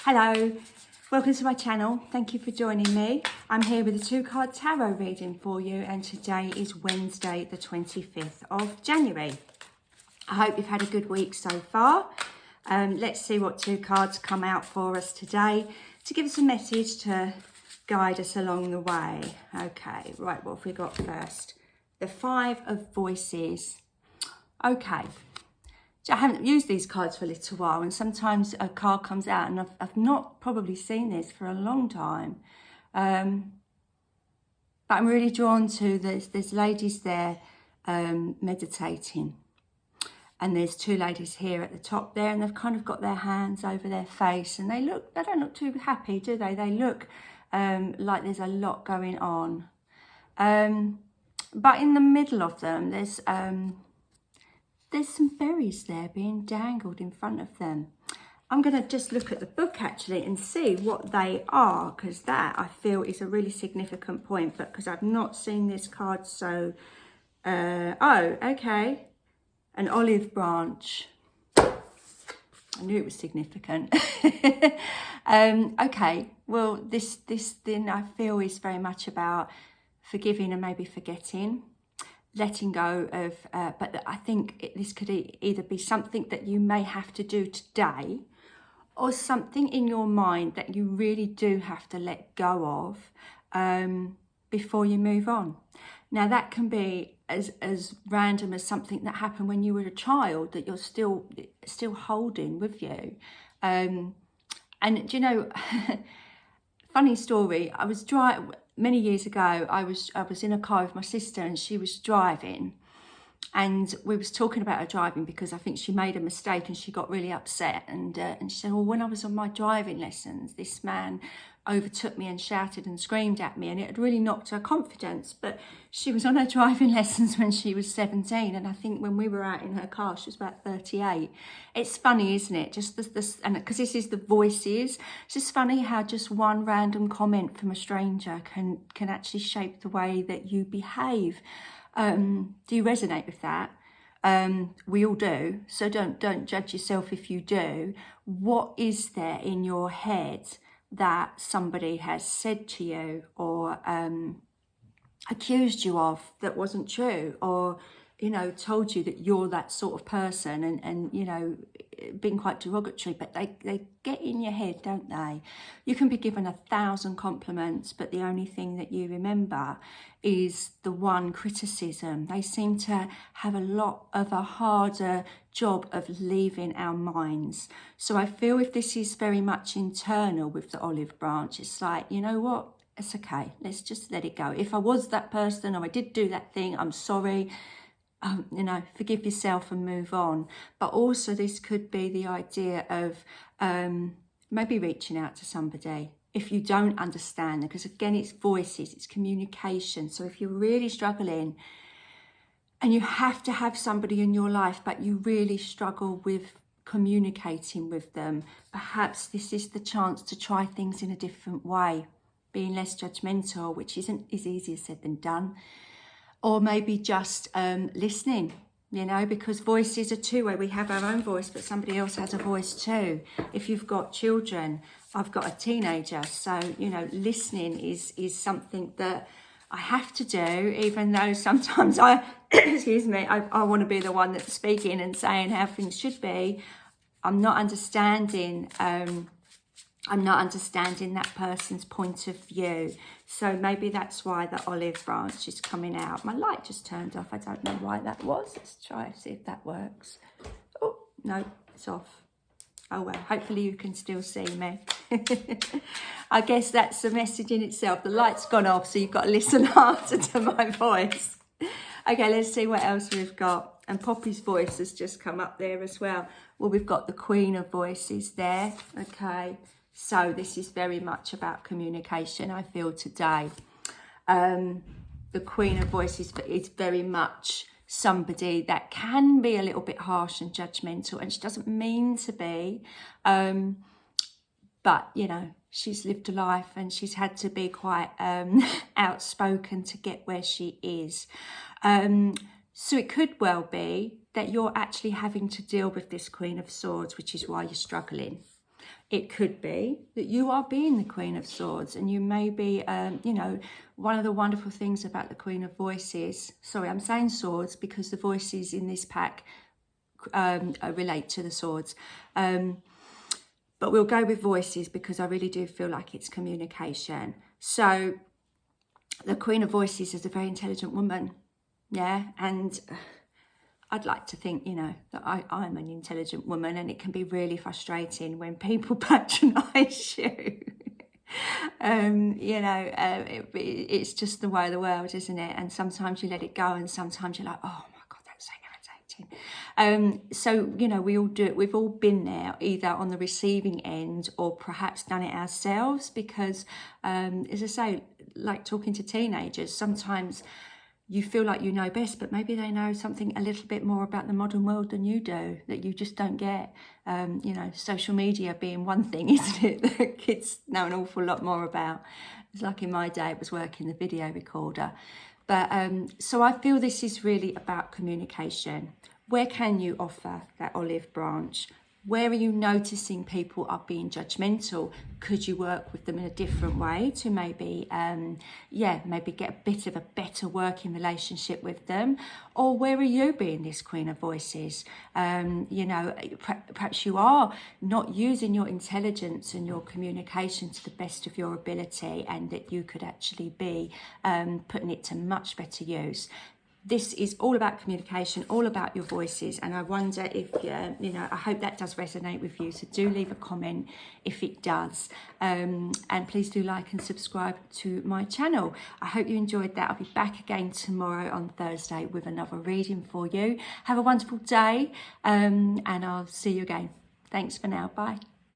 Hello, welcome to my channel. Thank you for joining me. I'm here with a 2-card tarot reading for you, and today is Wednesday the 25th of January. I hope you've had a good week so far. Let's see what 2 cards come out for us today to give us a message to guide us along the way. Okay, right, what have we got first? The 5 of Voices. Okay. I haven't used these cards for a little while, and sometimes a card comes out and I've not probably seen this for a long time. But I'm really drawn to there's ladies there meditating. And there's 2 ladies here at the top there, and they've kind of got their hands over their face, and they don't look too happy, do they? They look like there's a lot going on. But in the middle of them, there's some berries there being dangled in front of them. I'm going to just look at the book actually and see what they are, because that I feel is a really significant point, but because I've not seen this card, so oh, okay, an olive branch. I knew it was significant. Okay, well this then I feel is very much about forgiving and maybe forgetting, letting go of, but I think this could either be something that you may have to do today, or something in your mind that you really do have to let go of before you move on. Now that can be as random as something that happened when you were a child that you're still holding with you. And do you know, funny story, I was many years ago, I was in a car with my sister, and she was driving, and we was talking about her driving because I think she made a mistake and she got really upset, and she said, well, when I was on my driving lessons, this man overtook me and shouted and screamed at me, and it had really knocked her confidence. But she was on her driving lessons when she was 17, and I think when we were out in her car she was about 38. It's funny, isn't it? Just this, and because this is the Voices, it's just funny how just one random comment from a stranger can actually shape the way that you behave. Do you resonate with that? We all do, so don't judge yourself if you do. What is there in your head that somebody has said to you, or accused you of, that wasn't true, or told you that you're that sort of person, and being quite derogatory, but they get in your head, don't they? You can be given 1,000 compliments, but the only thing that you remember is the one criticism. They seem to have a lot of a harder job of leaving our minds. So I feel if this is very much internal with the olive branch, it's like, you know what, it's okay, let's just let it go. If I was that person, or I did do that thing, I'm sorry. Forgive yourself and move on. But also this could be the idea of maybe reaching out to somebody if you don't understand them, because again, it's voices, it's communication. So if you're really struggling and you have to have somebody in your life, but you really struggle with communicating with them, perhaps this is the chance to try things in a different way, being less judgmental, which is easier said than done. Or maybe just listening, because voices are two-way. We have our own voice, but somebody else has a voice too. If you've got children, I've got a teenager, so, listening is something that I have to do, even though sometimes excuse me, I want to be the one that's speaking and saying how things should be. I'm not understanding that person's point of view. So maybe that's why the olive branch is coming out. My light just turned off. I don't know why that was. Let's try and see if that works. Oh, no, it's off. Oh, well, hopefully you can still see me. I guess that's the message in itself. The light's gone off, so you've got to listen harder to my voice. Okay, let's see what else we've got. And Poppy's voice has just come up there as well. Well, we've got the Queen of Voices there. Okay. So this is very much about communication, I feel, today. The Queen of Voices is very much somebody that can be a little bit harsh and judgmental, and she doesn't mean to be. But, she's lived a life, and she's had to be quite outspoken to get where she is. So it could well be that you're actually having to deal with this Queen of Swords, which is why you're struggling. It could be that you are being the Queen of Swords, and you may be, you know, one of the wonderful things about the Queen of Voices, sorry, I'm saying swords because the voices in this pack relate to the swords. But we'll go with voices because I really do feel like it's communication. So the Queen of Voices is a very intelligent woman, yeah, and I'd like to think, you know, that I'm an intelligent woman, and it can be really frustrating when people patronise you. You know, it's just the way of the world, isn't it? And sometimes you let it go, and sometimes you're like, oh my God, that's so irritating. So, you know, we all do it. We've all been there, either on the receiving end or perhaps done it ourselves, because, as I say, like talking to teenagers, sometimes you feel like you know best, but maybe they know something a little bit more about the modern world than you do, that you just don't get. You know, social media being one thing, isn't it, that kids know an awful lot more about. It's like in my day, it was working the video recorder. But so I feel this is really about communication. Where can you offer that olive branch? Where are you noticing people are being judgmental? Could you work with them in a different way to maybe, maybe get a bit of a better working relationship with them? Or where are you being this Queen of Voices? You know, perhaps you are not using your intelligence and your communication to the best of your ability, and that you could actually be putting it to much better use. This is all about communication, all about your voices, and I wonder if, you know, I hope that does resonate with you. So do leave a comment if it does, and please do like and subscribe to my channel. I hope you enjoyed that. I'll be back again tomorrow on Thursday with another reading for you. Have a wonderful day, and I'll see you again. Thanks for now. Bye.